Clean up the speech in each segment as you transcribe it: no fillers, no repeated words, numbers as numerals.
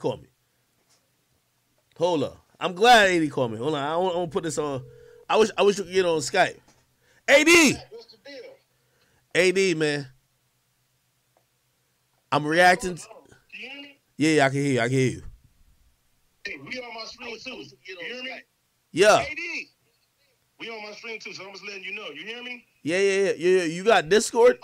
called me. Hold up. I'm glad AD called me. Hold on. I want to put this on. I wish we could get on Skype. AD! What's the deal? AD, man. I'm reacting. Can you hear me? Yeah, I can hear you. I can hear you. Hey, we on my stream too. You hear me? Yeah. AD. We on my stream too, so I'm just letting you know. You hear me? Yeah. You got Discord?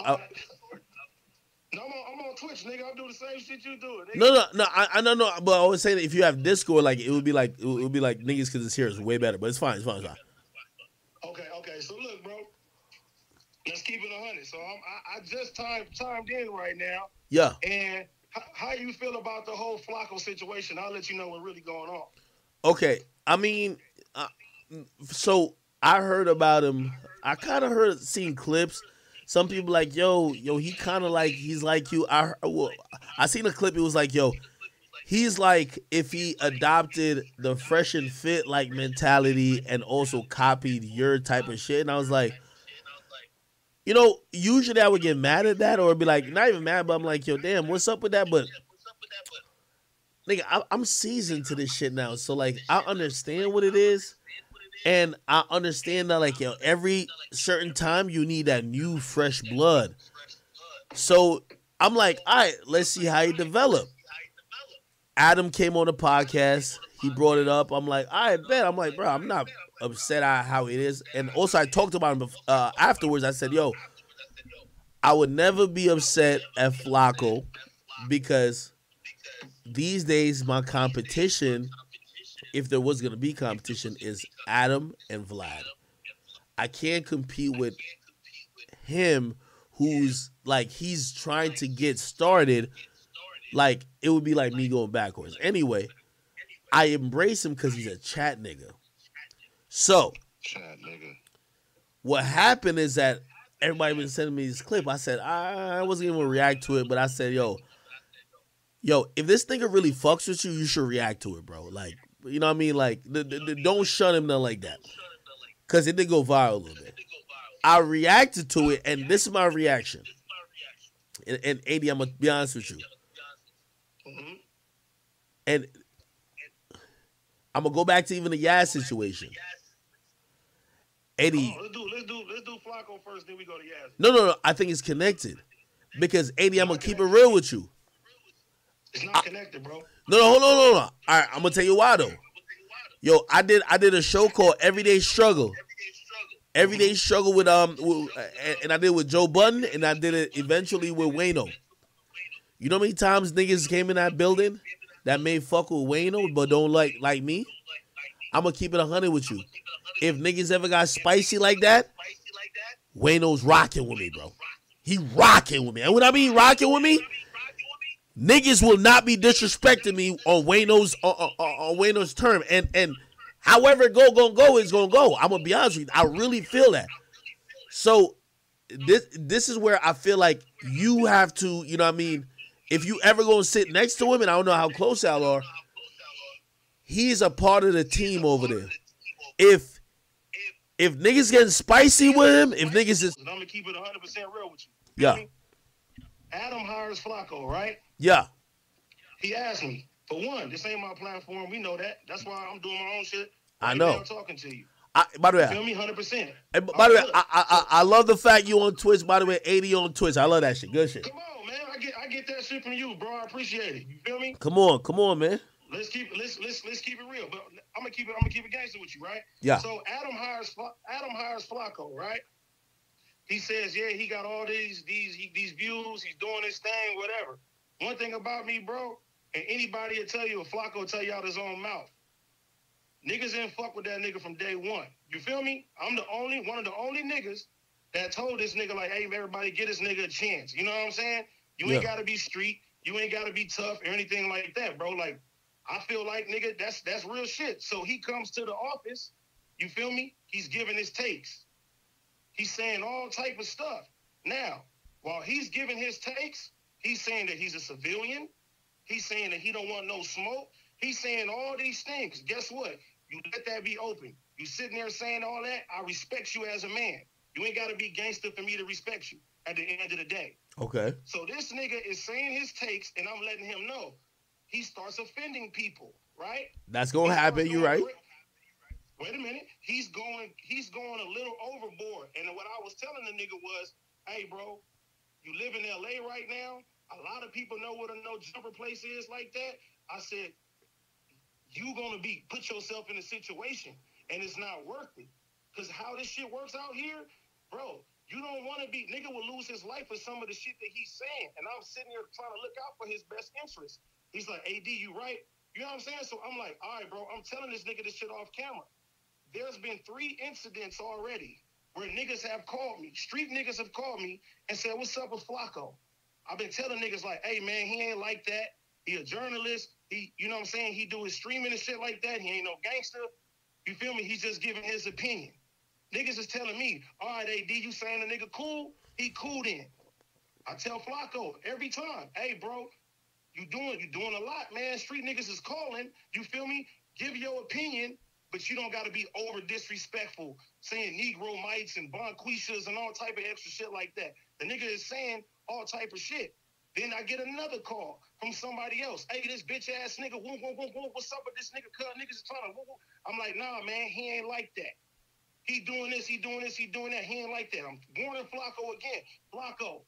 No, I'm on Twitch, nigga. I'll do the same shit you do. Nigga. No. I don't know, but I was saying that if you have Discord, like it would be like niggas because it's here is way better. But it's fine. Okay. So look, bro. Let's keep it 100. So I just chimed in right now. Yeah. And how you feel about the whole Flakko situation? I'll let you know what's really going on. Okay. I mean, so I heard about him. I kind of seen clips. Some people like, yo, he kind of like, he's like you. I seen a clip. It was like, yo, he's like if he adopted the fresh and fit like mentality and also copied your type of shit. And I was like, you know, usually I would get mad at that or be like, not even mad, but I'm like, yo, damn, what's up with that? But nigga, I'm seasoned to this shit now. So like, I understand what it is. And I understand that, like, yo, every certain time you need that new, fresh blood. So I'm like, all right, let's see how you develop. Adam came on the podcast. He brought it up. I'm like, all right, bet. I'm like, bro, I'm not upset at how it is. And also, I talked about him afterwards. I said, yo, I would never be upset at Flakko because these days my competition, if there was going to be competition, is Adam and Vlad. I can't compete with him who's like, he's trying to get started. Like, it would be like me going backwards. Anyway, I embrace him because he's a chat nigga. So, what happened is that everybody been sending me this clip. I said, I wasn't even going to react to it, but I said, yo, if this nigga really fucks with you, you should react to it, bro. Like, you know what I mean? Like, don't shut him down like that. Because it did go viral a little bit. I reacted to it, and this is my reaction. And AD, I'm going to be honest with you. And I'm going to go back to even the Yaz situation. AD. Let's do Flakko first, then we go to Yaz. No. I think it's connected. Because, AD, I'm going to keep it real with you. It's not connected, bro. No. All right, I'm gonna tell you why though. Yo, I did a show called Everyday Struggle. Everyday Struggle with and I did it with Joe Budden, and I did it eventually with Wayno. You know how many times niggas came in that building that made fuck with Wayno but don't like me? I'm gonna keep it 100 with you. If niggas ever got spicy like that, Wayno's rocking with me, bro. He rocking with me. And when I mean rocking with me, niggas will not be disrespecting me on Wayno's term. And however it gonna go is gonna go. I'm gonna be honest with you. I really feel that. So this is where I feel like you have to, you know what I mean, if you ever gonna sit next to him, and I don't know how close y'all are, he's a part of the team over there. If niggas getting spicy with him, if niggas is, I'm gonna keep it 100% real with you. Yeah. Adam hires Flakko, right? Yeah. He asked me. For one, this ain't my platform. We know that. That's why I'm doing my own shit. I know. I'm talking to you. By the way, feel me 100%. By the way, I love the fact you on Twitch. By the way, 80 on Twitch. I love that shit. Good shit. Come on, man. I get that shit from you, bro. I appreciate it. You feel me? Come on, man. Let's keep it real. But I'm gonna keep it gangster with you, right? Yeah. So Adam hires Flakko, right? He says, yeah, he got all these views. He's doing his thing, whatever. One thing about me, bro, and anybody will tell you, or Flakko will tell you out his own mouth, niggas didn't fuck with that nigga from day one. You feel me? I'm one of the only niggas that told this nigga, like, hey, everybody, get this nigga a chance. You know what I'm saying? You ain't got to be street. You ain't got to be tough or anything like that, bro. Like, I feel like, nigga, that's real shit. So he comes to the office, you feel me? He's giving his takes. He's saying all type of stuff. Now, while he's giving his takes, he's saying that he's a civilian. He's saying that he don't want no smoke. He's saying all these things. Guess what? You let that be open. You sitting there saying all that, I respect you as a man. You ain't got to be gangster for me to respect you at the end of the day. Okay. So this nigga is saying his takes, and I'm letting him know. he starts offending people, right? That's gonna happen. You're right. Wait a minute. He's going a little overboard. And what I was telling the nigga was, hey, bro, you live in LA right now. A lot of people know what a no jumper place is like that. I said, you gonna put yourself in a situation and it's not worth it. Cause how this shit works out here, bro, you don't want to nigga will lose his life for some of the shit that he's saying. And I'm sitting here trying to look out for his best interest. He's like, AD, you right? You know what I'm saying? So I'm like, all right, bro, I'm telling this nigga this shit off camera. There's been 3 incidents already where niggas have called me. Street niggas have called me and said, what's up with Flakko? I've been telling niggas like, hey, man, he ain't like that. He a journalist. He, you know what I'm saying? He do his streaming and shit like that. He ain't no gangster. You feel me? He's just giving his opinion. Niggas is telling me, all right, AD, you saying the nigga cool? He cool then. I tell Flakko every time, hey, bro, you doing a lot, man. Street niggas is calling. You feel me? Give your opinion, but you don't got to be over disrespectful, saying Negro mites and bonquishas and all type of extra shit like that. The nigga is saying all type of shit. Then I get another call from somebody else. Hey, this bitch ass nigga, what's up with this nigga? Cuz niggas is trying to. I'm like, nah, man, he ain't like that. He doing this, he doing this, he doing that. He ain't like that. I'm warning Flakko again. Flakko,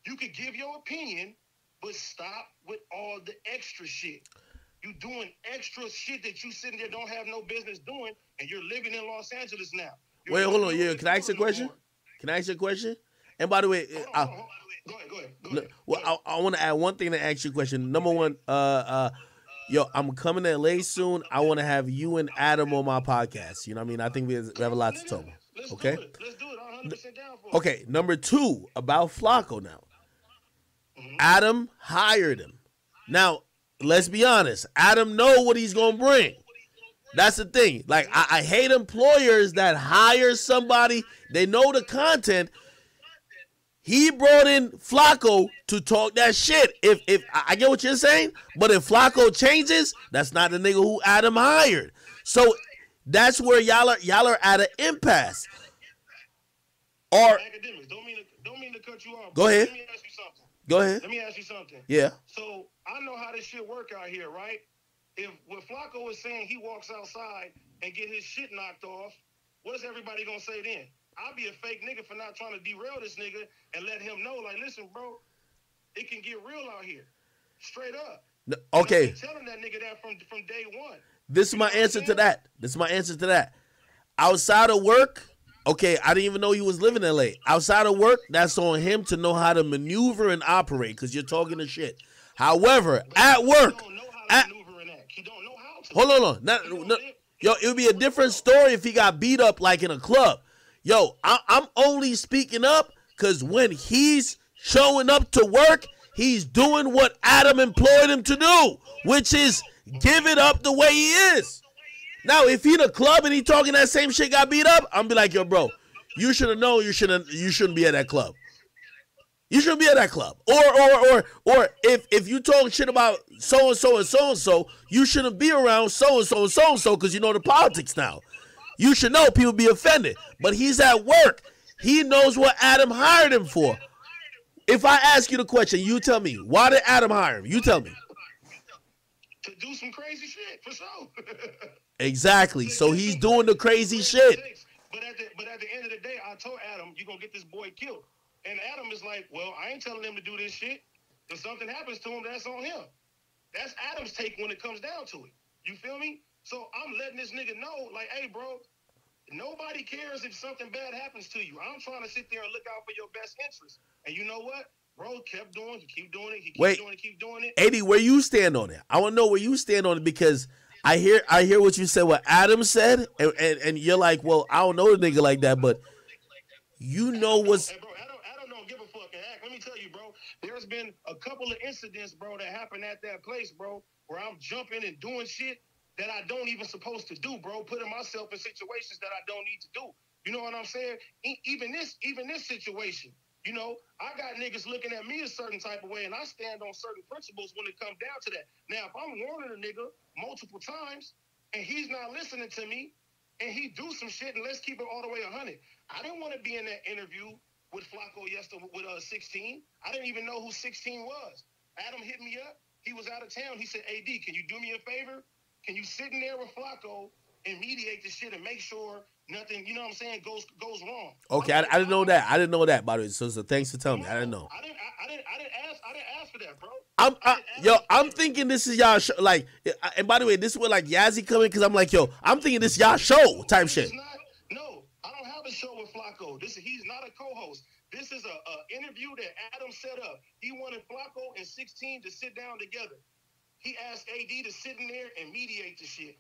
you could give your opinion, but stop with all the extra shit. You doing extra shit that you sitting there don't have no business doing, and you're living in Los Angeles now. Wait, hold on. Yeah, can I ask you a question? Can I ask you a question? And by the way, Go ahead. Well, I want to add one thing to ask you a question. Number one, yo, I'm coming to LA soon. I want to have you and Adam on my podcast. You know what I mean? I think we have a lot to talk about. Okay? Let's do it. I'm 100% down for it. Okay, number 2, about Flakko now. Adam hired him. Now, let's be honest. Adam know what he's going to bring. That's the thing. Like, I hate employers that hire somebody. They know the content. He brought in Flakko to talk that shit. If I get what you're saying, but if Flakko changes, that's not the nigga who Adam hired. So that's where y'all are at an impasse. Or Akademiks, don't mean to cut you off. Go ahead. Let me ask you something. Go ahead. Let me ask you something. Yeah. So I know how this shit work out here, right? If what Flakko is saying, he walks outside and get his shit knocked off, what is everybody gonna say then? I'll be a fake nigga for not trying to derail this nigga and let him know, like, listen, bro, it can get real out here. Straight up. No, okay. I've been telling that nigga that from day one. This is my answer to that. Outside of work, okay, I didn't even know he was living in LA. Outside of work, that's on him to know how to maneuver and operate because you're talking to shit. However, at work, he don't know how to. Hold on. Yo, it would be a different story if he got beat up like in a club. Yo, I'm only speaking up because when he's showing up to work, he's doing what Adam employed him to do, which is give it up the way he is. Now, if he in a club and he talking that same shit got beat up, I'm be like, yo, bro, you should have known you shouldn't be at that club. You shouldn't be at that club. Or if you talk shit about so and so and so and so, you shouldn't be around so and so and so and so because you know the politics now. You should know people be offended. But he's at work. He knows what Adam hired him for. If I ask you the question, you tell me, why did Adam hire him? You tell me. To do some crazy shit, for sure. Exactly. So he's doing the crazy shit. But at the end of the day, I told Adam, you're going to get this boy killed. And Adam is like, well, I ain't telling him to do this shit. If something happens to him, that's on him. That's Adam's take when it comes down to it. You feel me? So I'm letting this nigga know, like, hey, bro, nobody cares if something bad happens to you. I'm trying to sit there and look out for your best interest. And you know what? Bro kept doing it. He keep doing it. He keep doing it. Eddie, where you stand on it? I want to know where you stand on it because I hear what you said, what Adam said, and you're like, well, I don't know the nigga like that, but you know what's... Hey, bro, Adam don't give a fuck. Let me tell you, bro, there's been a couple of incidents, bro, that happened at that place, bro, where I'm jumping and doing shit that I don't even supposed to do, bro, putting myself in situations that I don't need to do. You know what I'm saying? Even this situation, you know, I got niggas looking at me a certain type of way, and I stand on certain principles when it comes down to that. Now, if I'm warning a nigga multiple times, and he's not listening to me, and he do some shit, and let's keep it all the way 100. I didn't want to be in that interview with Flakko yesterday with 16. I didn't even know who 16 was. Adam hit me up. He was out of town. He said, AD, can you do me a favor? Can you sit in there with Flakko and mediate the shit and make sure nothing, you know what I'm saying, goes wrong? Okay, I didn't know that. I didn't know that, by the way. So thanks for telling me. I didn't know. I didn't ask for that, bro. I'm thinking this is y'all show. Like, and by the way, this is where like Yazzie coming because I'm like, yo, I'm thinking this y'all show type shit. No, I don't have a show with Flakko. He's not a co-host. This is a interview that Adam set up. He wanted Flakko and 16 to sit down together. He asked AD to sit in there and mediate the shit.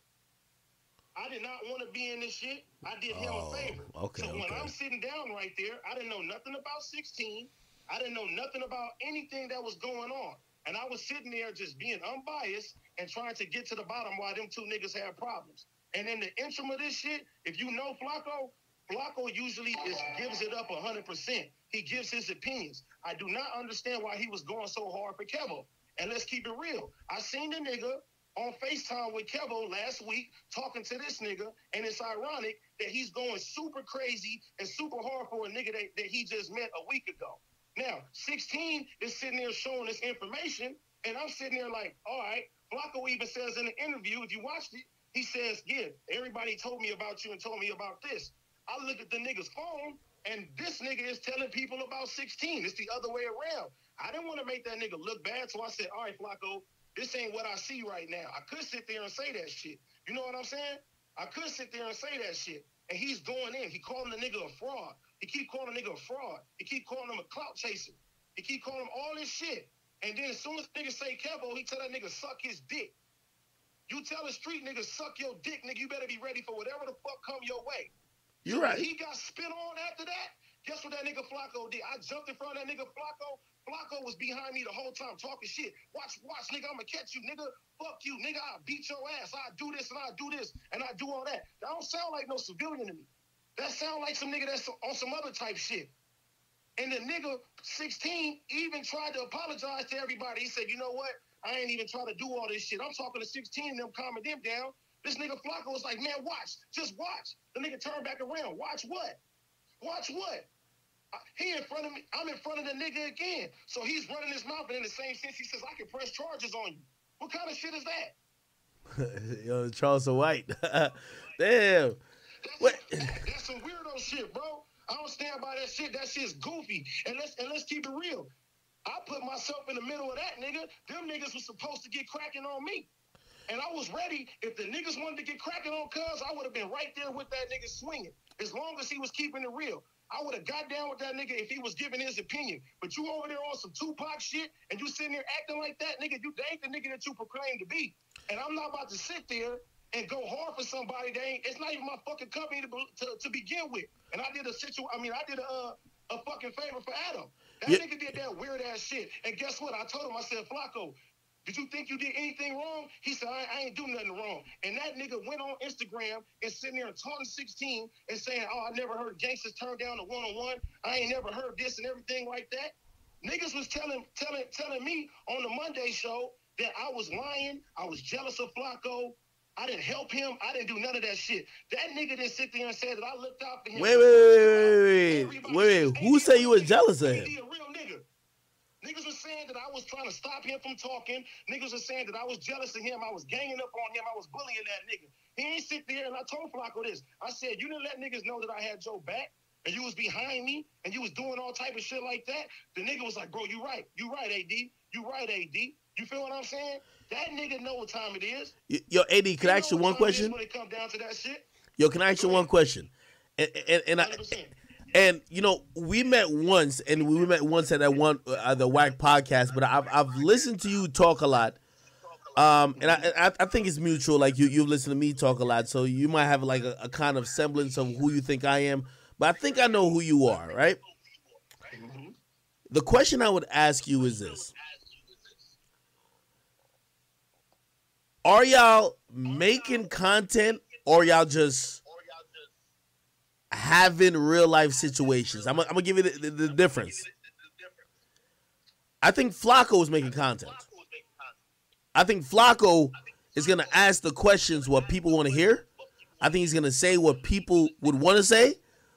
I did not want to be in this shit. I did him a favor. Okay, so when I'm sitting down right there, I didn't know nothing about 16. I didn't know nothing about anything that was going on. And I was sitting there just being unbiased and trying to get to the bottom why them two niggas had problems. And in the interim of this shit, if you know Flakko usually gives it up 100%. He gives his opinions. I do not understand why he was going so hard for Kevo. And let's keep it real. I seen the nigga on FaceTime with Kevo last week talking to this nigga, and it's ironic that he's going super crazy and super hard for a nigga that he just met a week ago. Now, 16 is sitting there showing this information, and I'm sitting there like, all right, Flakko even says in the interview, if you watched it, he says, yeah, everybody told me about you and told me about this. I look at the nigga's phone, and this nigga is telling people about 16. It's the other way around. I didn't want to make that nigga look bad, so I said, all right, Flakko, this ain't what I see right now. I could sit there and say that shit. You know what I'm saying? I could sit there and say that shit. And he's going in. He calling the nigga a fraud. He keep calling the nigga a fraud. He keep calling him a clout chaser. He keep calling him all this shit. And then as soon as nigga say Kevo, he tell that nigga suck his dick. You tell the street nigga suck your dick, nigga, you better be ready for whatever the fuck come your way. You're right. He got spit on after that. Guess what that nigga Flakko did? I jumped in front of that nigga Flakko. Flakko was behind me the whole time talking shit. Watch, nigga, I'm gonna catch you, nigga. Fuck you, nigga. I'll beat your ass. I'll do this and I'll do this and I'll do all that. That don't sound like no civilian to me. That sound like some nigga that's on some other type shit. And the nigga 16 even tried to apologize to everybody. He said, you know what? I ain't even trying to do all this shit. I'm talking to 16 and them calming them down. This nigga Flakko was like, man, watch. Just watch. The nigga turned back around. Watch what? Watch what? He in front of me. I'm in front of the nigga again. So he's running his mouth, and in the same sense, he says, I can press charges on you. What kind of shit is that? Yo, Charleston White. Damn. That's some weirdo shit, bro. I don't stand by that shit. That shit's goofy. And let's keep it real. I put myself in the middle of that, nigga. Them niggas was supposed to get cracking on me. And I was ready. If the niggas wanted to get cracking on Cuz, I would have been right there with that nigga swinging. As long as he was keeping it real. I would have got down with that nigga if he was giving his opinion. But you over there on some Tupac shit, and you sitting there acting like that, nigga, they ain't the nigga that you proclaim to be. And I'm not about to sit there and go hard for somebody that ain't, it's not even my fucking company to begin with. And I did a fucking favor for Adam. That nigga did that weird ass shit. And guess what? I told him, I said, Flakko, did you think you did anything wrong? He said, I ain't do nothing wrong. And that nigga went on Instagram and sitting there and taunting 16 and saying, oh, I never heard gangsters turn down a one-on-one. I ain't never heard this and everything like that. Niggas was telling me on the Monday show that I was lying. I was jealous of Flakko. I didn't help him. I didn't do none of that shit. That nigga didn't sit there and say that I looked out for him. Wait. Who said you were jealous of him? He a real nigga. Niggas was saying that I was trying to stop him from talking. Niggas was saying that I was jealous of him. I was ganging up on him. I was bullying that nigga. He ain't sit there, and I told Flakko this. I said, you didn't let niggas know that I had your back, and you was behind me, and you was doing all type of shit like that. The nigga was like, bro, you right. You right, AD. You right, AD. You feel what I'm saying? That nigga know what time it is. Yo, AD, can I ask you one question? When it come down to that shit. Yo, can I ask you one question? And you know, we met once at that one the Whack podcast. But I've listened to you talk a lot, and I think it's mutual. Like you've listened to me talk a lot, so you might have like a kind of semblance of who you think I am. But I think I know who you are, right? Mm-hmm. The question I would ask you is this: are y'all making content, or y'all just having real life situations? I'm gonna give you the difference. I think Flakko is making content. I think Flakko is gonna ask the questions what people want to hear. I think he's gonna say what people would want to say.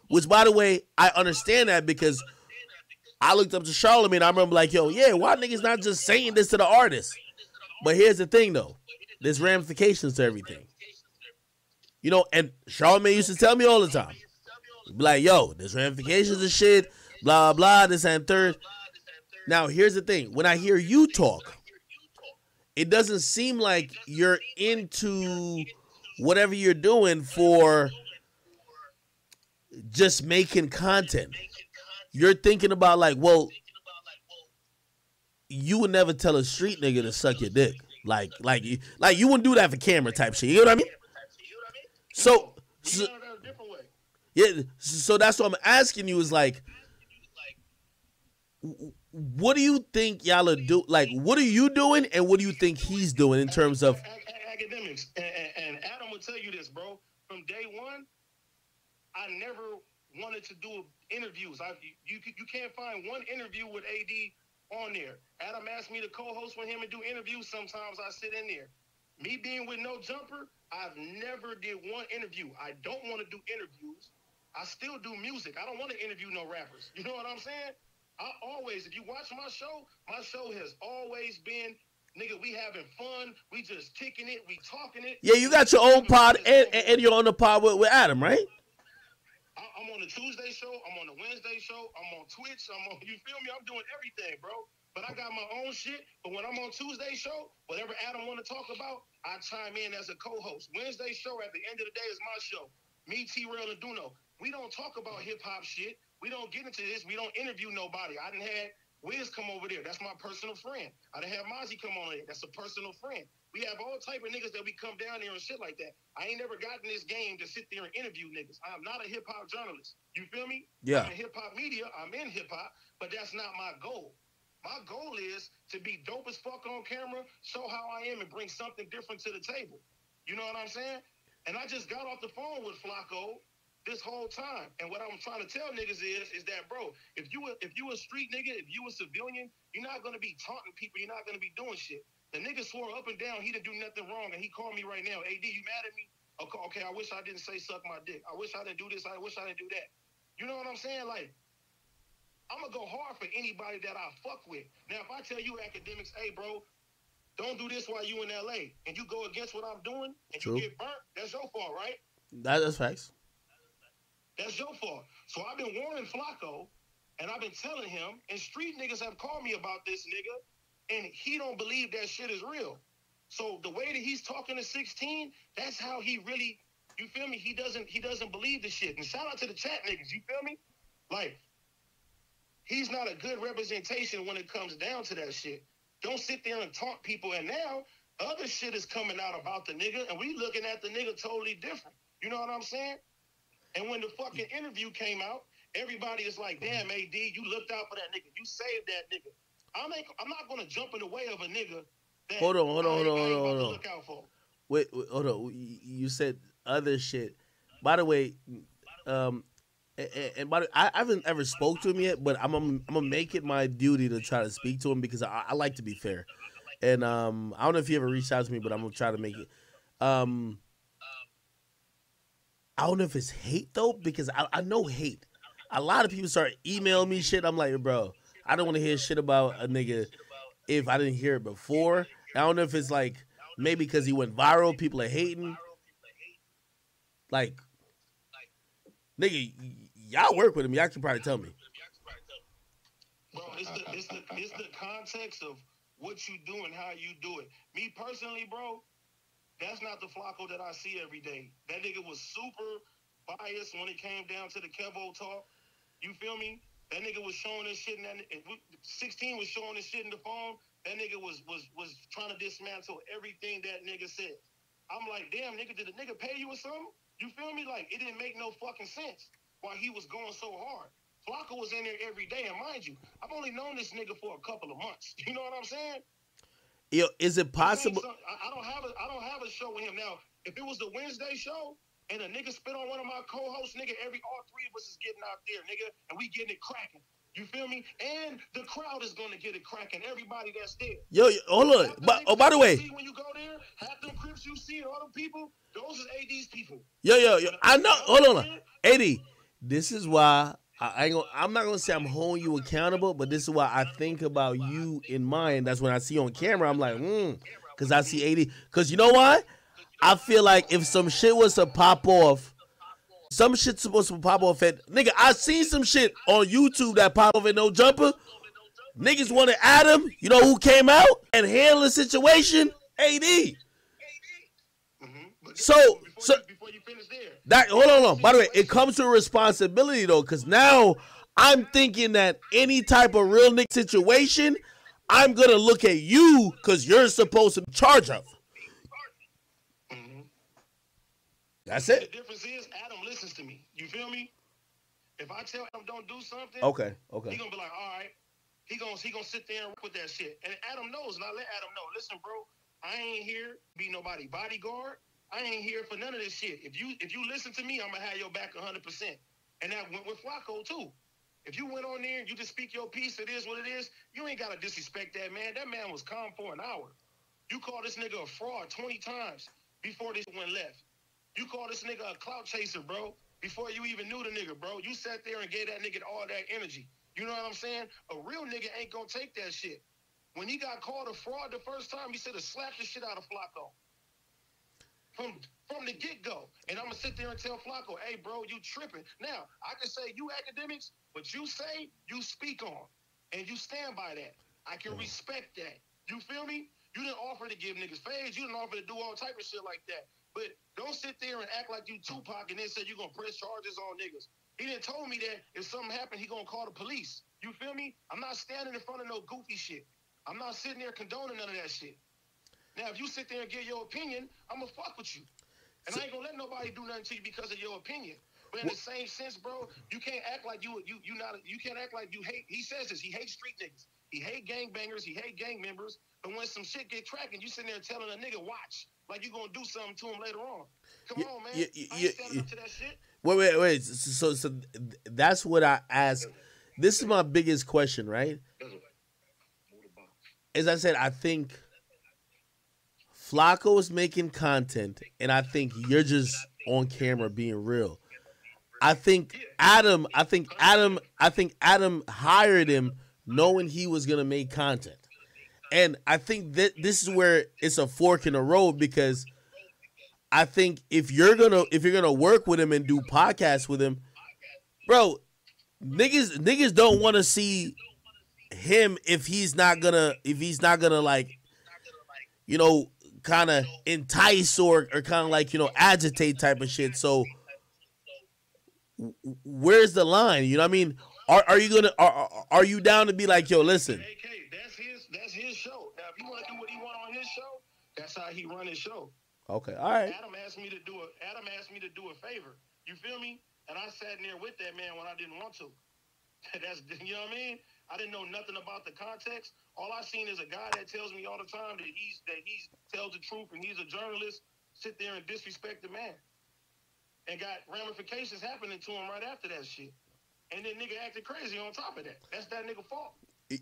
Which, by the way, I understand that because I looked up to Charlamagne. I remember like, yo, yeah, why niggas not just saying this to the artist? But here's the thing, though. There's ramifications to everything. You know, and Charlamagne used to tell me all the time. Be like, yo, there's ramifications and shit, blah, blah, this and third. Now, here's the thing. When I hear you talk, it doesn't seem like you're into whatever you're doing for just making content. You're thinking about like, well, you would never tell a street nigga to suck your dick. Like you wouldn't do that for camera type shit. You know what I mean? So yeah, so that's what I'm asking you is like, what do you think y'all are do? Like, what are you doing, and what do you think he's doing in terms of Akademiks? And Adam will tell you this, bro. From day one, I never wanted to do interviews. You can't find one interview with AD on there. Adam asked me to co-host with him and do interviews. Sometimes I sit in there. Me being with no jumper, I've never did one interview. I don't want to do interviews. I still do music. I don't want to interview no rappers. You know what I'm saying? I always, if you watch my show has always been, nigga, we having fun. We just kicking it. We talking it. Yeah, you got your own pod, and you're on the pod with Adam, right? I'm on the Tuesday show. I'm on the Wednesday show. I'm on Twitch. You feel me? I'm doing everything, bro. But I got my own shit. But when I'm on Tuesday show, whatever Adam want to talk about, I chime in as a co-host. Wednesday show, at the end of the day, is my show. Me, T-Rail, and Duno. We don't talk about hip-hop shit. We don't get into this. We don't interview nobody. I done had Wiz come over there. That's my personal friend. I done had Mozzie come on there. That's a personal friend. We have all type of niggas that we come down there and shit like that. I ain't never gotten this game to sit there and interview niggas. I'm not a hip-hop journalist. You feel me? Yeah. I'm in hip-hop media. I'm in hip-hop. But that's not my goal. My goal is to be dope as fuck on camera, show how I am, and bring something different to the table. You know what I'm saying? And I just got off the phone with Flakko this whole time. And what I'm trying to tell niggas is that, bro, if you a street nigga, if you a civilian, you're not going to be taunting people. You're not going to be doing shit. The nigga swore up and down he didn't do nothing wrong, and he called me right now. AD, you mad at me? Okay, I wish I didn't say suck my dick. I wish I didn't do this. I wish I didn't do that. You know what I'm saying? Like, I'm going to go hard for anybody that I fuck with. Now, if I tell you, Akademiks, hey, bro, don't do this while you in L.A., and you go against what I'm doing, and True. you get burnt, that's your fault, right? That's facts. That's your fault. So I've been warning Flakko, and I've been telling him, and street niggas have called me about this nigga, and he don't believe that shit is real. So the way that he's talking to 16, that's how he really, you feel me? He doesn't believe the shit. And shout out to the chat niggas, you feel me? Like, he's not a good representation when it comes down to that shit. Don't sit there and taunt people. And now other shit is coming out about the nigga, and we looking at the nigga totally different. You know what I'm saying? And when the fucking interview came out, everybody is like, damn, AD, you looked out for that nigga. You saved that nigga. I'm not going to jump in the way of a nigga that Hold on. look out for. Wait, hold on. You said other shit. By the way, and by the, I haven't ever spoke to him yet, but I'm gonna make it my duty to try to speak to him because I like to be fair. And I don't know if he ever reached out to me, but I'm gonna try to make it. I don't know if it's hate though, because I know hate. A lot of people start emailing me shit. I'm like, bro, I don't want to hear shit about a nigga if I didn't hear it before. I don't know if it's like maybe because he went viral, people are hating. Like, nigga, y'all work with him. Y'all can probably tell me. Bro, it's the context of what you do and how you do it. Me personally, bro, that's not the Flakko that I see every day. That nigga was super biased when it came down to the Kevo talk. You feel me? That nigga was showing this shit, and 16 was showing this shit in the phone. That nigga was trying to dismantle everything that nigga said. I'm like, damn, nigga, did the nigga pay you or something? You feel me? Like, it didn't make no fucking sense why he was going so hard. Flakko was in there every day, and mind you, I've only known this nigga for a couple of months. You know what I'm saying? Yo, is it possible? I don't have a show with him now. If it was the Wednesday show and a nigga spit on one of my co-hosts, nigga, all three of us is getting out there, nigga, and we getting it cracking. You feel me? And the crowd is gonna get it cracking. Everybody that's there. Yo, hold on. By the way, when you go there, half them Crips you see, all them people, those is AD's people. Yo. I know. Hold on. AD, this is why I'm not gonna say I'm holding you accountable, but this is why I think about you in mind. That's when I see you on camera, I'm like, because I see 80. Because you know why? I feel like if some shit was to pop off, some shit's supposed to pop off at nigga. I seen some shit on YouTube that pop off at No Jumper. Niggas wanted Adam. You know who came out and handled the situation? AD. So before you finish there, that hold on. By the way, it comes to a responsibility though, because now I'm thinking that any type of real nigga situation, I'm gonna look at you because you're supposed to be charge of. That's it. The difference is Adam listens to me. You feel me? If I tell Adam don't do something, okay, he gonna be like, all right. He gonna sit there and work with that shit. And Adam knows, and I let Adam know. Listen, bro, I ain't here to be nobody bodyguard. I ain't here for none of this shit. If you listen to me, I'm gonna have your back 100%. And that went with Flakko too. If you went on there and you just speak your piece, it is what it is. You ain't gotta disrespect that man. That man was calm for an hour. You call this nigga a fraud 20 times before this went left. You call this nigga a clout chaser, bro, before you even knew the nigga, bro. You sat there and gave that nigga all that energy. You know what I'm saying? A real nigga ain't gonna take that shit. When he got called a fraud the first time, he should have slapped the shit out of Flakko. From the get-go. And I'm gonna sit there and tell Flakko, hey, bro, you tripping. Now, I can say you Akademiks, what you say, you speak on. And you stand by that. I can respect that. You feel me? You didn't offer to give niggas fades. You didn't offer to do all type of shit like that. But don't sit there and act like you Tupac and then say you're gonna press charges on niggas. He didn't told me that if something happened, he gonna call the police. You feel me? I'm not standing in front of no goofy shit. I'm not sitting there condoning none of that shit. Now, if you sit there and give your opinion, I'm gonna fuck with you. And I ain't gonna let nobody do nothing to you because of your opinion. But in the same sense, bro, you can't act like you can't act like you hate. He says this. He hates street niggas. He hate gangbangers. He hate gang members. But when some shit get cracking, you sitting there telling a nigga watch like you gonna do something to him later on. Come on, man. I ain't standing up to that shit. Wait. So that's what I ask. This is my biggest question, right? As I said, I think Flakko is making content, and I think you're just on camera being real. I think Adam hired him knowing he was gonna make content, and I think that this is where it's a fork in the road because I think if you're gonna work with him and do podcasts with him, bro, niggas don't want to see him if he's not gonna like, you know, kind of entice or kind of like, you know, agitate type of shit. So where's the line? You know what I mean? Are you down to be like, yo, listen? AK, that's his show. Now, if he want to do what he want on his show, that's how he run his show. Okay, all right. Adam asked me to do a favor. You feel me? And I sat in there with that man when I didn't want to. That's, you know what I mean? I didn't know nothing about the context. All I seen is a guy that tells me all the time that he tells the truth and he's a journalist. Sit there and disrespect the man, and got ramifications happening to him right after that shit. And then nigga acted crazy on top of that. That's that nigga fault.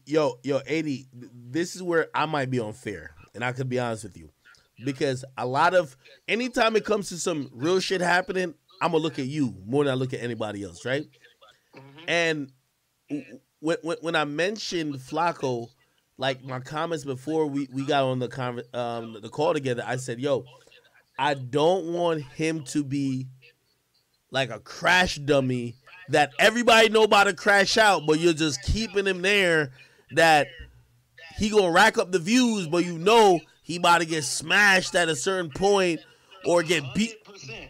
Yo, 80. This is where I might be unfair, and I could be honest with you, because anytime it comes to some real shit happening, I'm gonna look at you more than I look at anybody else, right? Mm-hmm. And when I mentioned Flakko, like my comments before we got on the call together, I said, yo, I don't want him to be like a crash dummy that everybody know about to crash out, but you're just keeping him there, that he gonna rack up the views, but you know he about to get smashed at a certain point or get beat. 100%.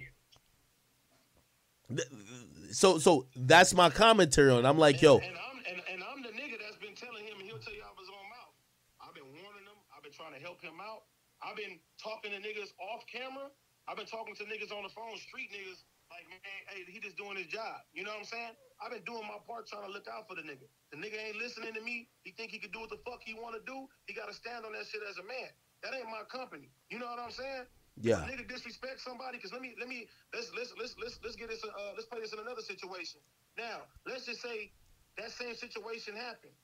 So that's my commentary on it. I'm like, yo. And I'm the nigga that's been telling him, and he'll tell you out of his own mouth. I've been warning him. I've been trying to help him out. I've been talking to niggas off camera. I've been talking to niggas on the phone, street niggas, like, man, hey, he just doing his job. You know what I'm saying? I've been doing my part trying to look out for the nigga. The nigga ain't listening to me. He think he can do what the fuck he want to do. He got to stand on that shit as a man. That ain't my company. You know what I'm saying? Yeah. Nigga disrespect somebody, because let's get this. Let's play this in another situation. Now, let's just say that same situation happened,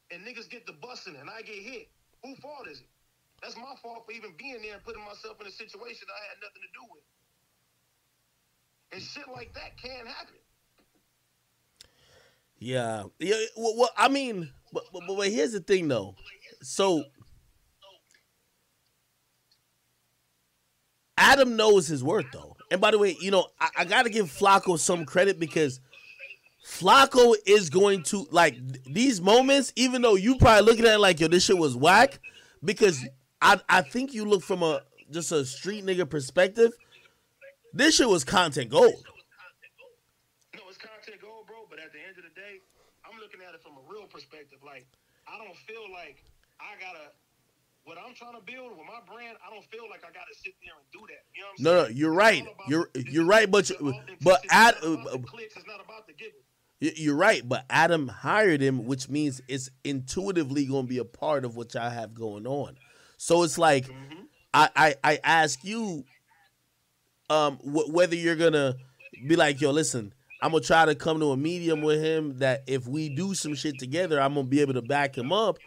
and niggas get the busing, and I get hit. Who fault is it? That's my fault for even being there and putting myself in a situation I had nothing to do with. And shit like that can happen. Yeah. Well, I mean, but here's the thing though. So Adam knows his worth though. And by the way, I gotta give Flakko some credit because Flakko is going to like these moments, even though you probably looking at it like, yo, this shit was whack, because I think you look from just a street nigga perspective. This shit was content gold. No, it's content gold, bro. But at the end of the day, I'm looking at it from a real perspective. Like, I don't feel like I gotta. What I'm trying to build with my brand, I don't feel like I gotta sit there and do that. You know what I'm saying? No, you're right. You're right, but clicks, it's not about the giggle. You're right, but Adam hired him, which means it's intuitively going to be a part of what y'all have going on. So it's like, I ask you, whether you're gonna be like, yo, listen, I'm gonna try to come to a medium with him that if we do some shit together, I'm gonna be able to back him up,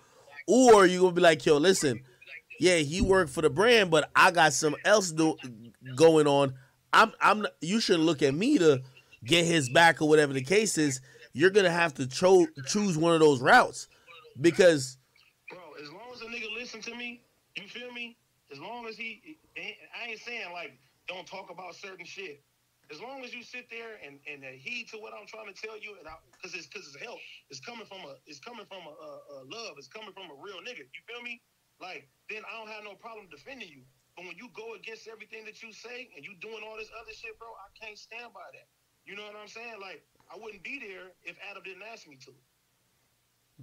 or you gonna be like, yo, listen, yeah, he worked for the brand, but I got something else going on. You shouldn't look at me to get his back or whatever the case is. You're gonna have to choose one of those routes, because, bro, as long as a nigga listen to me, you feel me? As long as I ain't saying like don't talk about certain shit. As long as you sit there and heed to what I'm trying to tell you, and because it's help. It's coming from a love. It's coming from a real nigga. You feel me? Like, then I don't have no problem defending you. But when you go against everything that you say and you doing all this other shit, bro, I can't stand by that. You know what I'm saying? Like, I wouldn't be there if Adam didn't ask me to.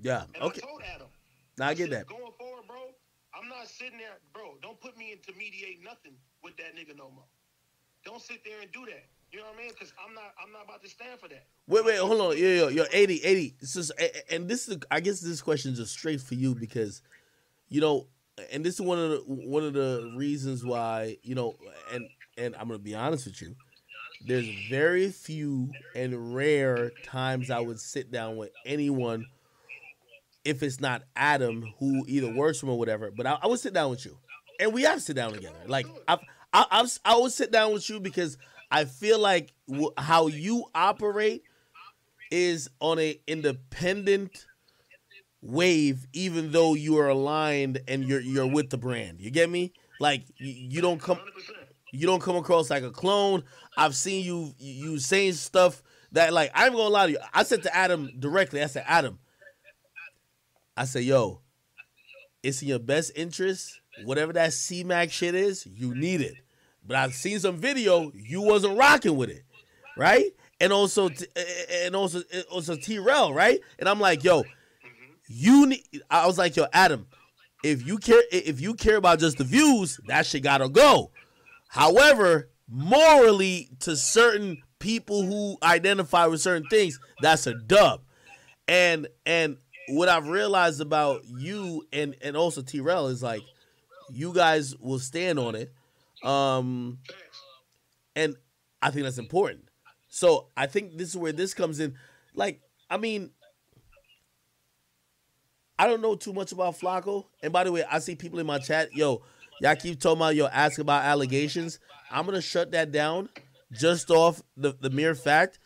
Yeah. And Okay. I told Adam. Now I get that. Going forward, bro, I'm not sitting there, bro. Don't put me into mediate nothing with that nigga no more. Don't sit there and do that. You know what I mean? Because I'm not about to stand for that. Wait, hold on. Yo, 80. And this is, I guess this question is just straight for you because, and this is one of the reasons why, and I'm gonna be honest with you. There's very few and rare times I would sit down with anyone, if it's not Adam, who either works for him or whatever. But I would sit down with you, and we have to sit down together. Like I would sit down with you because I feel like how you operate is on a independent wave, even though you are aligned and you're with the brand. You get me? Like you don't come across like a clone. I've seen you saying stuff that, like, I'm gonna lie to you. I said to Adam directly. I said, Adam, yo, it's in your best interest. Whatever that C-Mac shit is, you need it. But I've seen some video, you wasn't rocking with it, right? And also T-Rel, right? And I'm like, yo, I was like, yo, Adam, if you care about just the views, that shit gotta go. However, morally, to certain people who identify with certain things, that's a dub. And what I've realized about you and also T-Rel is, like, you guys will stand on it. And I think that's important. So I think this is where this comes in. Like, I mean, I don't know too much about Flakko. And by the way, I see people in my chat, yo, y'all keep talking about, ask about allegations. I'm going to shut that down just off the mere fact.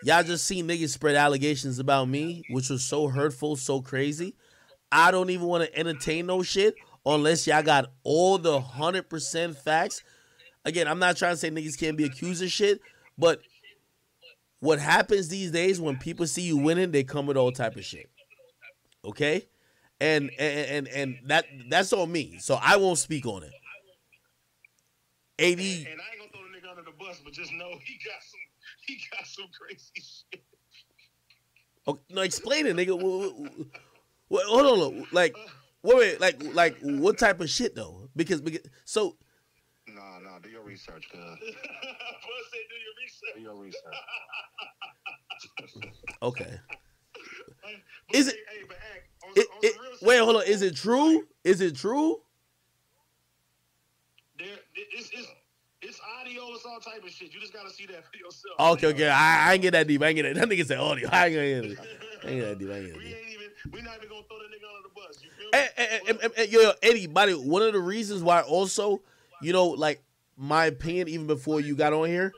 Y'all just seen niggas spread allegations about me, which was so hurtful, so crazy. I don't even want to entertain no shit unless y'all got all the 100% facts. Again, I'm not trying to say niggas can't be accused of shit, but what happens these days when people see you winning, they come with all type of shit. Okay? And that's on me. So I won't speak on it. 80. And I ain't gonna throw the nigga under the bus, but just know he got some crazy shit. Okay, no, explain it, nigga. Hold on, like, wait, like what type of shit though? Because so. No, do your research, cuz. Do your research. Okay. Is it? Wait, hold on. Is it true? Is it true? It's audio. It's all type of shit. You just gotta see that for yourself. Okay. I ain't get that deep. That nigga said audio. I ain't gonna get that deep. We're not even gonna throw that nigga under the bus. You feel me? Yo, Eddie, buddy, one of the reasons why also, like, my opinion, even before you got on here,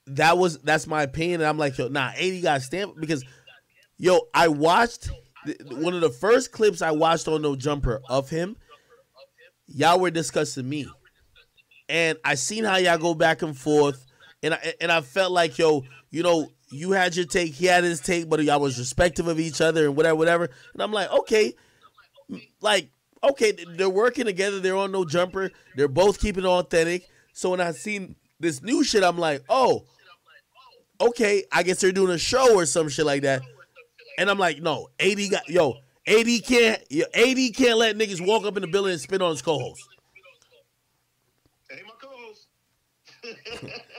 that's my opinion. And I'm like, yo, nah, 80 got stamped because, yo, I watched one of the first clips I watched on No Jumper of him. Y'all were discussing me. and I seen how y'all go back and forth, and I felt like, yo, you know, you had your take, he had his take, but y'all was respectful of each other and whatever. And I'm like, okay, like, okay, they're working together. They're on No Jumper. They're both keeping it authentic. So when I seen this new shit, I'm like, oh, okay, I guess they're doing a show or some shit like that. And I'm like, no, AD can't let niggas walk up in the building and spit on his co-host. Hey, my co-host.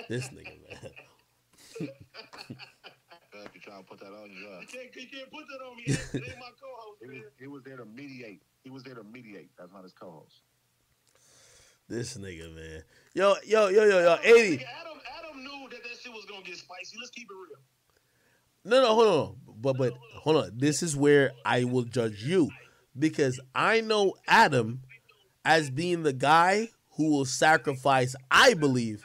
This nigga, man. You trying to put that on you? You can't put that on me. It ain't my co-host, man. He was there to mediate. He was there to mediate. That's not his co-host. This nigga, man. Yo, 80. Adam knew that shit was gonna get spicy. Let's keep it real. No, hold on. But hold on. This is where I will judge you, because I know Adam as being the guy who will sacrifice, I believe,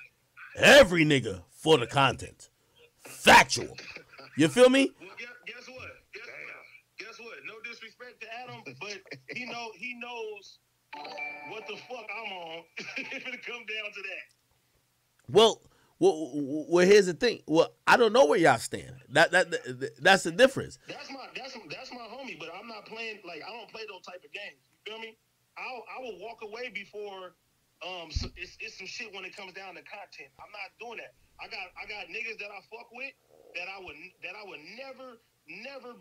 every nigga for the content. Factual. You feel me? Well, guess what? Guess what? No disrespect to Adam, but he knows what the fuck I'm on if it come down to that. Well, here's the thing. Well, I don't know where y'all stand. That's the difference. That's my homie, but I'm not playing, like, I don't play those type of games. You feel me? I will walk away before it's some shit when it comes down to content. I'm not doing that. I got niggas that I fuck with that I would never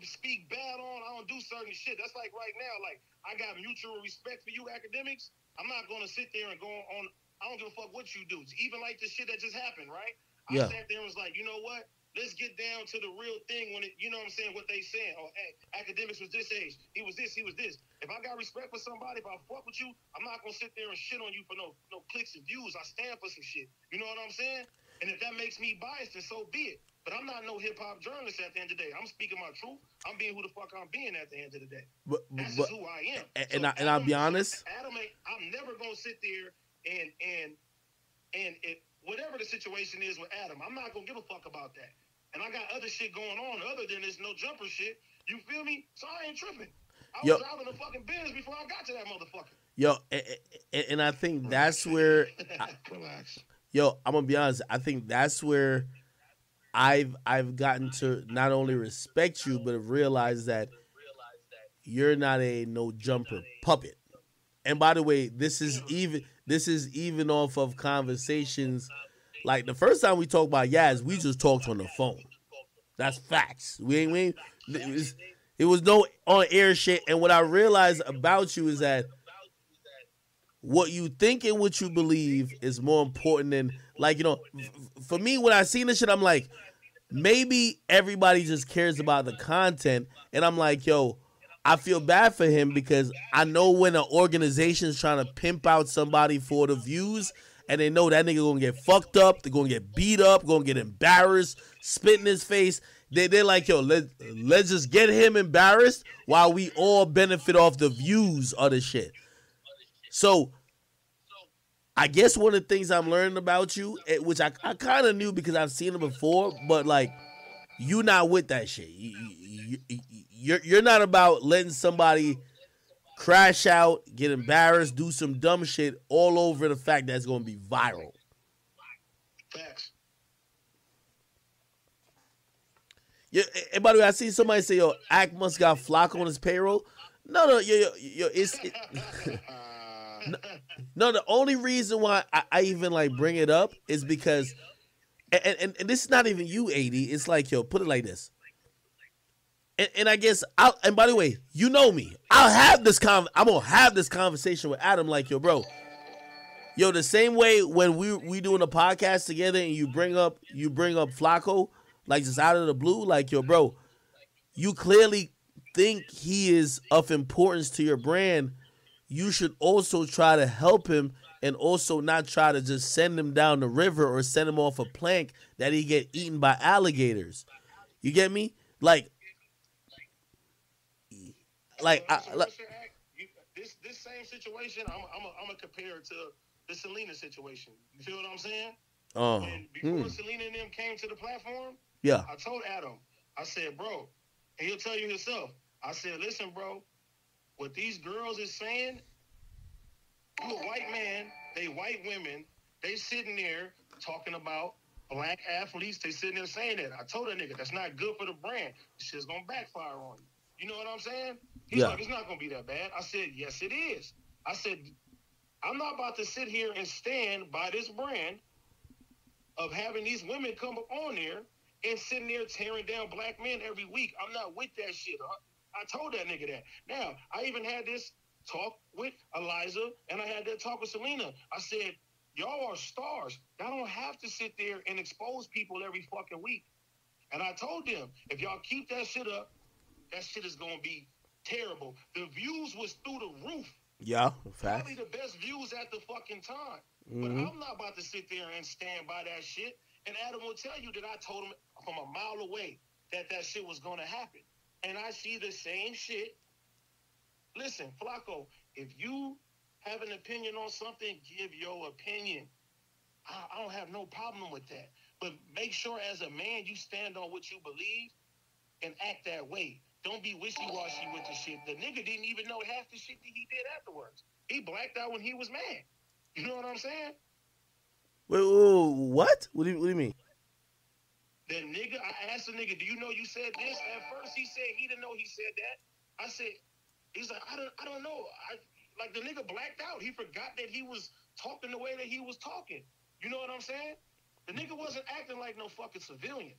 speak bad on. I don't do certain shit. That's like right now, like, I got mutual respect for you, Akademiks. I'm not gonna sit there and go on. I don't give a fuck what you do. Even like the shit that just happened, right? I sat there and was like, you know what? Let's get down to the real thing when it, you know what I'm saying, what they saying. Oh, hey, Akademiks was this age. He was this. If I got respect for somebody, if I fuck with you, I'm not gonna sit there and shit on you for no clicks and views. I stand for some shit. You know what I'm saying? And if that makes me biased, then so be it. But I'm not no hip-hop journalist at the end of the day. I'm speaking my truth. I'm being who the fuck I'm being at the end of the day. That's just who I am. And I'll be honest. Adam, I'm never going to sit there and it, whatever the situation is with Adam, I'm not going to give a fuck about that. And I got other shit going on other than this No Jumper shit. You feel me? So I ain't tripping. I was driving the fucking Benz before I got to that motherfucker. Yo, and I think that's where... Relax. Yo, I'm gonna be honest. I think that's where I've gotten to not only respect you, but realize that you're not a No Jumper puppet. And by the way, this is even off of conversations. Like the first time we talked about Yaz, we just talked on the phone. That's facts. It was no on air shit. And what I realized about you is that what you think and what you believe is more important than, like, you know, for me, when I seen this shit, I'm like, maybe everybody just cares about the content. And I'm like, yo, I feel bad for him because I know when an organization's trying to pimp out somebody for the views and they know that nigga gonna get fucked up, they're gonna get beat up, gonna get embarrassed, spit in his face. They're like, yo, let's just get him embarrassed while we all benefit off the views of the shit. So, I guess one of the things I'm learning about you, which I kind of knew because I've seen it before, but like, you not with that shit. You're not about letting somebody crash out, get embarrassed, do some dumb shit all over the fact that it's going to be viral. Facts. Yeah, and by the way, I see somebody say, yo, Ak must got Flakko on his payroll. No, no, the only reason why I even like bring it up is because, and this is not even you, 80. It's like, yo, put it like this. And I guess, and by the way, you know me. I'm gonna have this conversation with Adam. Like, yo, bro, yo, the same way when we doing a podcast together and you bring up Flakko, like just out of the blue, like, yo, bro, you clearly think he is of importance to your brand. You should also try to help him and also not try to just send him down the river or send him off a plank that he get eaten by alligators. You get me? Like this same situation, I'm gonna compare it to the Selena situation. You feel what I'm saying? And before Selena and them came to the platform, yeah, I told Adam, I said, bro, and he'll tell you himself. I said, listen, bro, what these girls is saying, you a white man, they white women, They sitting there talking about black athletes. They sitting there saying that. I told that nigga that's not good for the brand. This shit's gonna backfire on you. You know what I'm saying? He's like, it's not gonna be that bad. I said, yes, it is. I said, I'm not about to sit here and stand by this brand of having these women come on there and sitting there tearing down black men every week. I'm not with that shit. I told that nigga that. Now, I even had this talk with Eliza, and I had that talk with Selena. I said, y'all are stars. Y'all don't have to sit there and expose people every fucking week. And I told them, if y'all keep that shit up, that shit is going to be terrible. The views was through the roof. Yeah, facts. Probably the best views at the fucking time. But I'm not about to sit there and stand by that shit. And Adam will tell you that I told him from a mile away that shit was going to happen. And I see the same shit. Listen, Flakko, if you have an opinion on something, give your opinion. I don't have no problem with that. But make sure as a man you stand on what you believe and act that way. Don't be wishy-washy with the shit. The nigga didn't even know half the shit that he did afterwards. He blacked out when he was mad. You know what I'm saying? Wait, what? What do you mean? The nigga, I asked the nigga, do you know you said this? At first he said he didn't know he said that. I said, he's like, I don't know. Like the nigga blacked out. He forgot that he was talking the way that he was talking. You know what I'm saying? The nigga wasn't acting like no fucking civilian.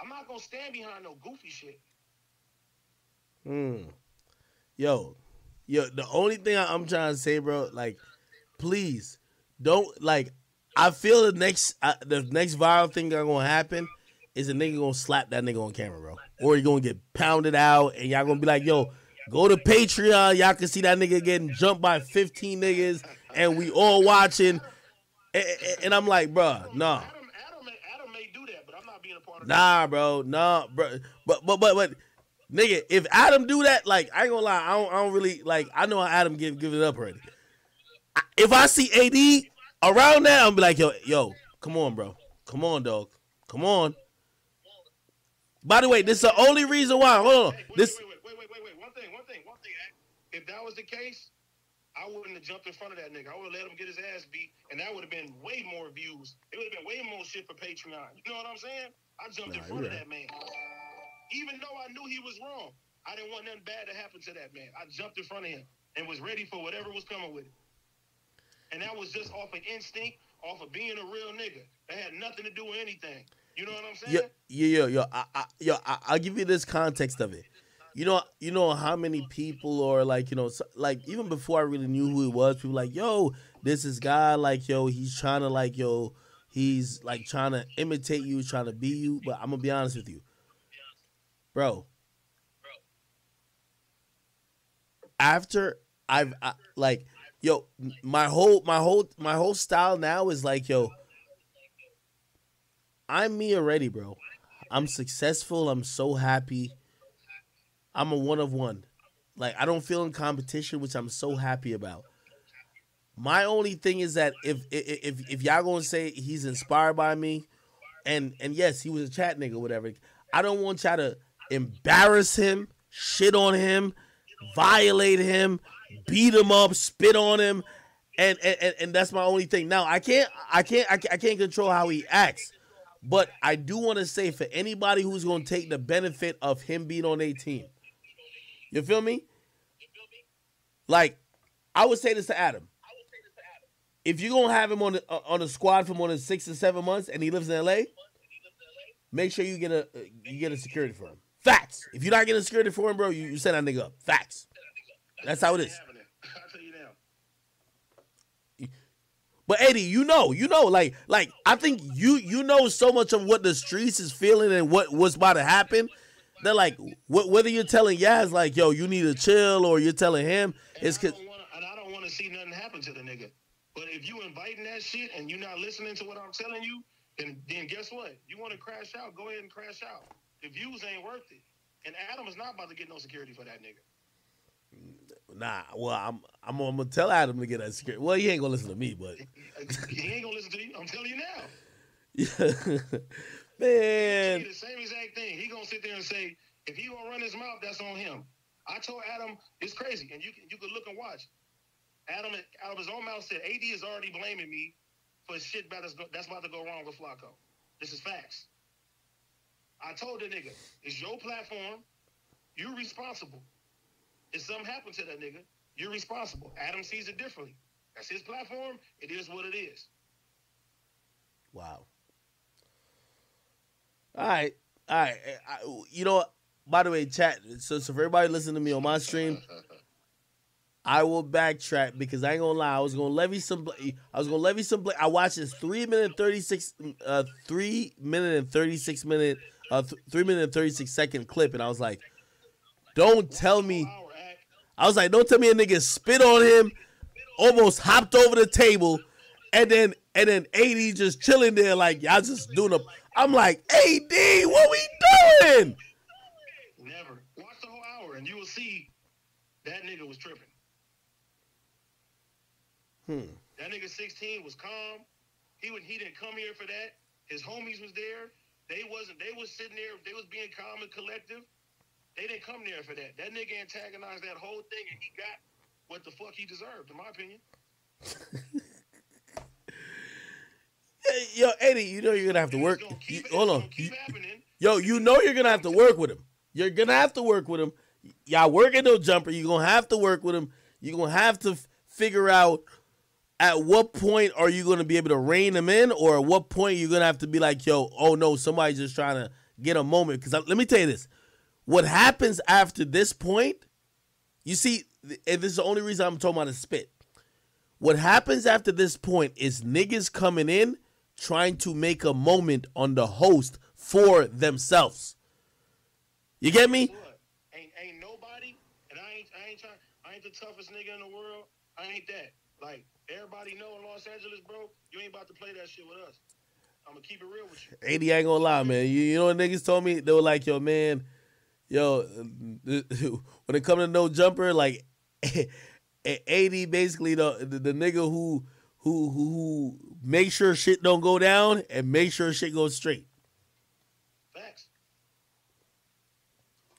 I'm not gonna stand behind no goofy shit. Yo, the only thing I'm trying to say, bro, like, please don't, like, I feel the next viral thing that's gonna happen is a nigga gonna slap that nigga on camera, bro, or he gonna get pounded out, and y'all gonna be like, yo, go to Patreon, y'all can see that nigga getting jumped by 15 niggas, and we all watching, and I'm like, bro, nah. Adam may do that, but I'm not being a part of that. Bro, nah, bro, but. Nigga, if Adam do that, like, I ain't gonna lie, I don't really, like, I know how Adam give it up already. If I see AD around that, I'm be like, yo, come on, bro. Come on, dog. Come on. By the way, this is the only reason why. Hold on. Wait. One thing. If that was the case, I wouldn't have jumped in front of that nigga. I would have let him get his ass beat, and that would have been way more views. It would have been way more shit for Patreon. You know what I'm saying? I jumped in front of that man. Even though I knew he was wrong, I didn't want nothing bad to happen to that man. I jumped in front of him and was ready for whatever was coming with it. And that was just off of instinct, off of being a real nigga. That had nothing to do with anything. You know what I'm saying? I'll give you this context of it. You know how many people, or like, like, even before I really knew who he was, people like, yo, this is guy, like, yo, he's trying to, like, yo, he's like trying to imitate you, trying to be you. But I'm gonna be honest with you, bro. After like, yo, my whole style now is like, yo, I'm me already, bro. I'm successful. I'm so happy. I'm a one of one. Like, I don't feel in competition, which I'm so happy about. My only thing is that if y'all gonna say he's inspired by me, and yes, he was a chat nigga, whatever, I don't want y'all to embarrass him, shit on him, violate him, beat him up, spit on him, and that's my only thing. Now, I can't control how he acts, but I do want to say, for anybody who's gonna take the benefit of him being on a team, you feel me? Like, I would say this to Adam: if you're gonna have him on the squad for more than 6 or 7 months, and he lives in LA, make sure you get a security for him. Facts. If you're not getting security for him, bro, you send that nigga up. Facts. That's how it is. I'll tell you now. But Eddie, you know, like I think you know so much of what the streets is feeling and what's about to happen. That, like, whether you're telling Yaz, like, yo, you need to chill, or you're telling him, it's because. And I don't want to see nothing happen to the nigga. But if you inviting that shit and you're not listening to what I'm telling you, then guess what? You want to crash out? Go ahead and crash out. The views ain't worth it. And Adam is not about to get no security for that nigga. Nah, well, I'm gonna tell Adam to get that security. Well, he ain't gonna listen to me, but he ain't gonna listen to you. I'm telling you now. Yeah. Man, the same exact thing. He gonna sit there and say, if he gonna run his mouth, that's on him. I told Adam, it's crazy, and you can look and watch. Adam, out of his own mouth, said AD is already blaming me for shit that's about to go wrong with Flakko. This is facts. I told the nigga, it's your platform. You're responsible. If something happened to that nigga, you're responsible. Adam sees it differently. That's his platform. It is what it is. Wow. All right. You know, by the way, chat. So for everybody listening to me on my stream, I will backtrack because I ain't gonna lie. I was gonna levy some. I watched this 3 minute 36 second clip, and I was like, don't tell me a nigga spit on him, almost hopped over the table, and then AD just chilling there like y'all just doing a. I'm like, AD, what we doing? Never. Watch the whole hour, and you will see that nigga was tripping. That nigga 16 was calm. He didn't come here for that. His homies was there. They was sitting there. They was being calm and collective. They didn't come there for that. That nigga antagonized that whole thing, and he got what the fuck he deserved, in my opinion. Yo, Eddie, you know you're gonna have to work. Hold on. Yo, you know you're gonna have to work with him. You're gonna have to work with him. Y'all working no jumper. You're gonna have to work with him. You're gonna have to figure out at what point are you gonna be able to rein him in, or at what point you're gonna have to be like, yo, oh no, somebody's just trying to get a moment. Because let me tell you this: what happens after this point? You see, and this is the only reason I'm talking about the spit. What happens after this point is niggas coming in trying to make a moment on the host for themselves. You get me? Ain't nobody, and I ain't the toughest nigga in the world. I ain't that. Like, everybody know in Los Angeles, bro, you ain't about to play that shit with us. I'm gonna keep it real with you. AD, I ain't gonna lie, man. You know what niggas told me? They were like, yo, man, when it comes to no jumper, like, AD basically the nigga who make sure shit don't go down and make sure shit goes straight. Facts.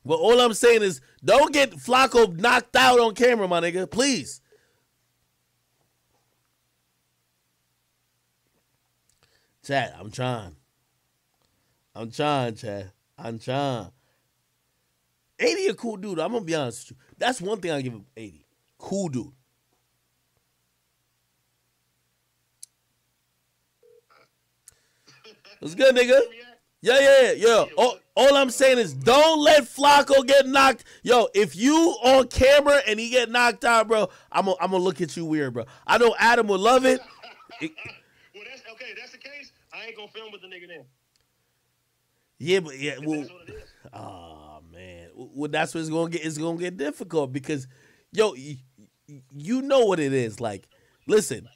Well, all I'm saying is don't get Flakko knocked out on camera, my nigga. Please. Chat, I'm trying, Chad. I'm trying. 80 a cool dude. I'm gonna be honest with you. That's one thing I give him 80. Cool dude. What's good, nigga? Yeah. All I'm saying is don't let Flakko get knocked. Yo, if you on camera and he get knocked out, bro, I'm gonna look at you weird, bro. I know Adam would love it. Well, that's okay. That's the case. I ain't gonna film with the nigga then. Yeah, well, that's what it is. Oh man, well that's what it's gonna get. It's gonna get difficult because, yo, you know what it is. Like, listen,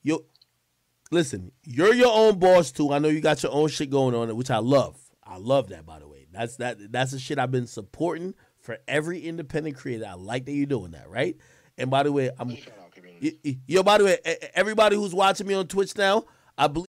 you're your own boss too. I know you got your own shit going on, which I love. I love that, by the way. That's the shit I've been supporting for every independent creator. I like that you're doing that, right? And by the way, by the way, everybody who's watching me on Twitch now, I believe